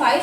5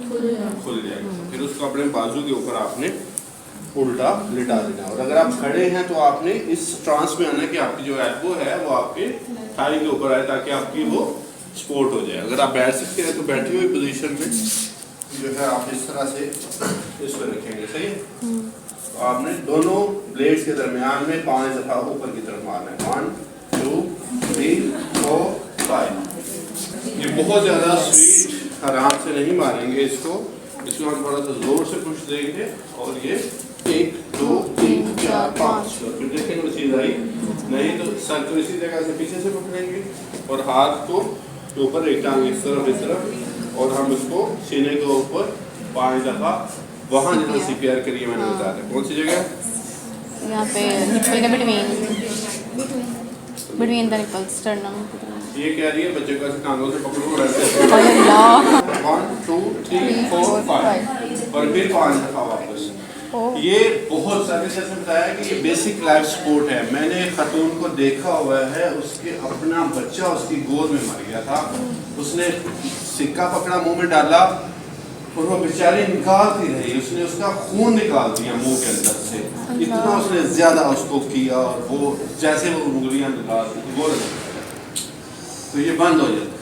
खुल जाएगा। फिर उसको अपने बाजू के ऊपर आपने उल्टा लिटा देना, और अगर आप खड़े हैं तो आपने इस ट्रांस में आना कि आपकी जो एल्बो है वो आपके थाई के ऊपर आए, ताकि आपकी वो सपोर्ट हो जाए। अगर आप बैठ सकते हैं तो बैठी हुई पोजीशन में जो है आप इस तरह से इस पर रखेंगे, सही है। तो आपने दोनों ब्लेड्स के दरमियान में 5 दफा ऊपर की तरफ मारना है। 1 2 3 4 5। ये बहुत ज़्यादा स्वीट आराम से नहीं मारेंगे इसको हम थोड़ा सा जोर से पुश देंगे, और ये 1 2 3 4 5 फिर देखेंगे वो चीज़ आई नहीं तो सर को इसी जगह से पीछे से पकड़ेंगे और हाथ को ऊपर, एक टांग इस तरफ, और हम इसको सीने के ऊपर 5 दफा वहाँ जहाँ CPR करिए मैंने बता दिया। कौन सी जगह? यहाँ पे निप्पल के बिटवीन द निप्पल्स, स्टर्नम। ये कह रही है बच्चे को ऐसे टांगों से पकड़ो और ऐसे 1 2 3 4 5 और फिर 5 दफा वापस। ये बहुत सारे जैसे बताया कि ये बेसिक लाइफ सपोर्ट है। मैंने खातून को देखा हुआ है, उसके अपना बच्चा उसकी गोद में मर गया था, उसने सिक्का पकड़ा मुंह में डाला और वो बेचारी निकालती रही, उसने उसका खून निकाल दिया मुंह के अंदर से, इतना उसने ज्यादा उसको किया, और वो जैसे वो उंगलियां निकालती थी वो, तो ये बंद हो जाता।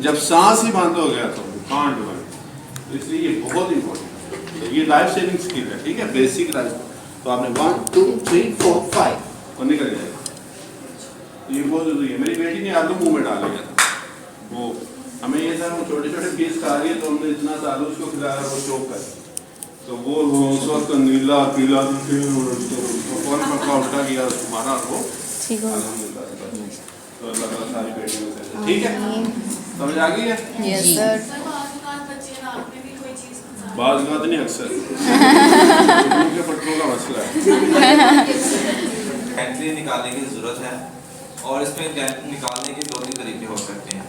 जब सांस ही बंद हो गया तो कांट बंद, तो इसलिए ये बहुत इंपॉर्टेंट है। ये लाइफ सेविंग स्किल है, ठीक है, बेसिक लाइफ। तो आपने 1 2 3 4 5 और निकल जाएगा। तो ये बहुत जरूरी है। मेरी बेटी ने आलू मुंह में डाल लिया था, वो हमें ये था वो छोटे छोटे पीस खा रही है, तो हमने इतना सा आलू उसको खिलाया वो चौक कर, तो वो उस वक्त नीला पीला कौन पक्का उल्टा किया उसको मारा, वो तो अल्लाह ताला सारी बेटियों से, ठीक है, समझ आ गई है? Yes sir. बात नहीं अक्सर उनके पट्टों का मसला है। गैंट्री निकालने की ज़रूरत है, और इसमें गैंट्री निकालने के 2-3 तरीके हो सकते हैं।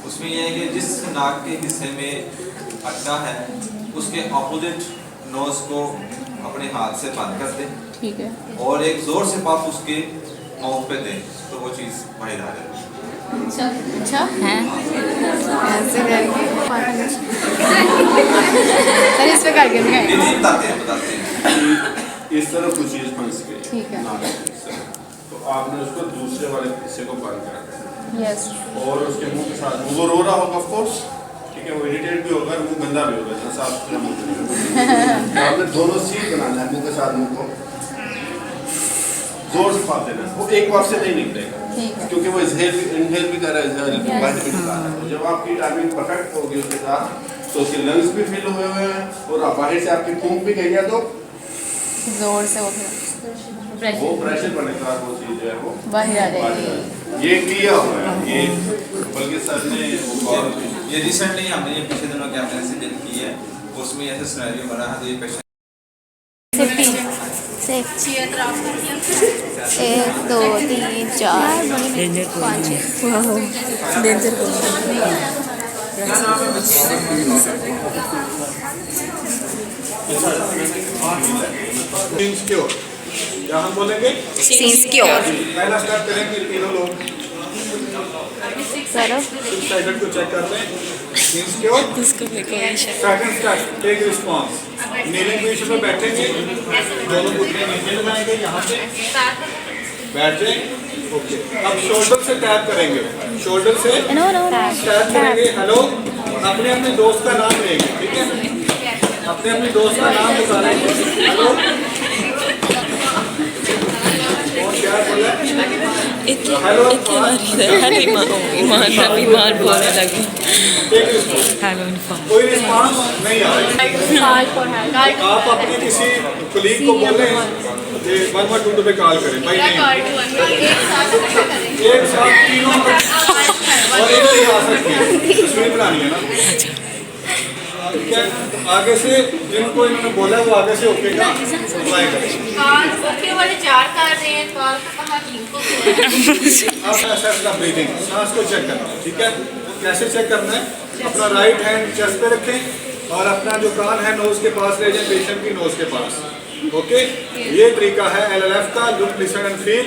उसमें यह है कि जिस नाक के हिस्से में अटका है उसके ऑपोजिट नोज को अपने हाथ से बंद कर दें, ठीक है, और एक जोर से पफ उसके माउथ पे दें, तो वो चीज़ बाहर आ जाएगी। अच्छा है ऐसे करके सर इस पे करके बताते हैं इस तरह कुछ चीज़ फंस गई, ठीक है, तो आपने उसको दूसरे वाले हिस्से को बंद कर देना, यस, और उसके मुंह के साथ वो रो रहा होगा ऑफ कोर्स, ठीक है, वो इरिटेट भी होगा, मुंह गंदा भी होगा, इतना साफ सुथरा मुंह नहीं। आपने दोनों सीट बनाना है, मुंह के साथ मुंह को जोर से फाड़ देना, वो एक बार से नहीं निकलेगा, क्योंकि वो इनहेल भी कर रहा है, बाहर भी निकाल रहा है। तो जब आपकी टाइमिंग परफेक्ट होगी उसके साथ, तो उसके लंग्स भी फिल हुए हुए हैं, और आप बाहर से आपकी फूंक भी गई है, तो जोर से वो प्रेशर बनने के बाद वो चीज़ जो है वो बाहर आ जाएगी। ये किया हुआ है, ये बल्कि सर ने ये रिसेंटली हमने ये पिछले दिनों कैंपेन से डील की है, उसमें ऐसे सिनेरियो बना है, तो ये पेशेंट सेफ्टी 1 2 3 4 5 डेंजर क्या हम बोलेंगे पहला स्टेप करेंगे तीनों लोग सर को चेक करते हैं। Second step take response, kneeling position में बैठेंगे, दोनों घुटने नीचे लगाएंगे, यहाँ पे बैठे, ओके। अब शोल्डर से टैप करेंगे, शोल्डर से टैप करेंगे, हेलो, अपने अपने दोस्त का नाम लेंगे, ठीक है, अपने अपने दोस्त का नाम बताएंगे, हेलो, क्या बोला, हेलो, बीमार बोलने लगी, कोई रिस्पॉन्स नहीं आ रहा, आप अपने किसी कलीग को बोले 112 पे कॉल करें, भाई नहीं एक साथ तीनों और एक ही आ सकती है, तस्वीर बनानी है ना, ठीक है। आगे से जिनको इन्होंने बोला वो आगे से ओके का अप्लाई करें। कॉल ओके वाले 4 कर रहे हैं, कॉल का कहा 3 को। अब असेस द ब्रीथिंग, सांस को चेक करना है, ठीक है। कैसे चेक करना है, अपना राइट हैंड चेस्ट पे रखें और अपना जो कान है नोज के पास ले जाएं, पेशेंट की नोज के पास, ओके। ये तरीका है LLF का, लुक लिसन एंड फील।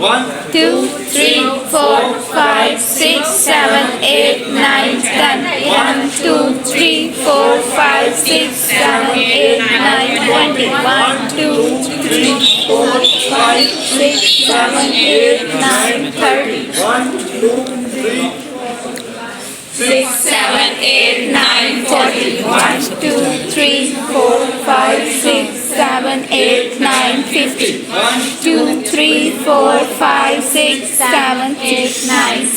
1 2 3 4 5 6 7 8 9 10 1 2 3 4 5 6 7 8 9 20 1 2 3 4 5 6 7 8 9 30 1 2 3 6 7 8 9 40 1 2 3 4 5 6 7 8 9 50 1 2 3 4 5 6 7 8 9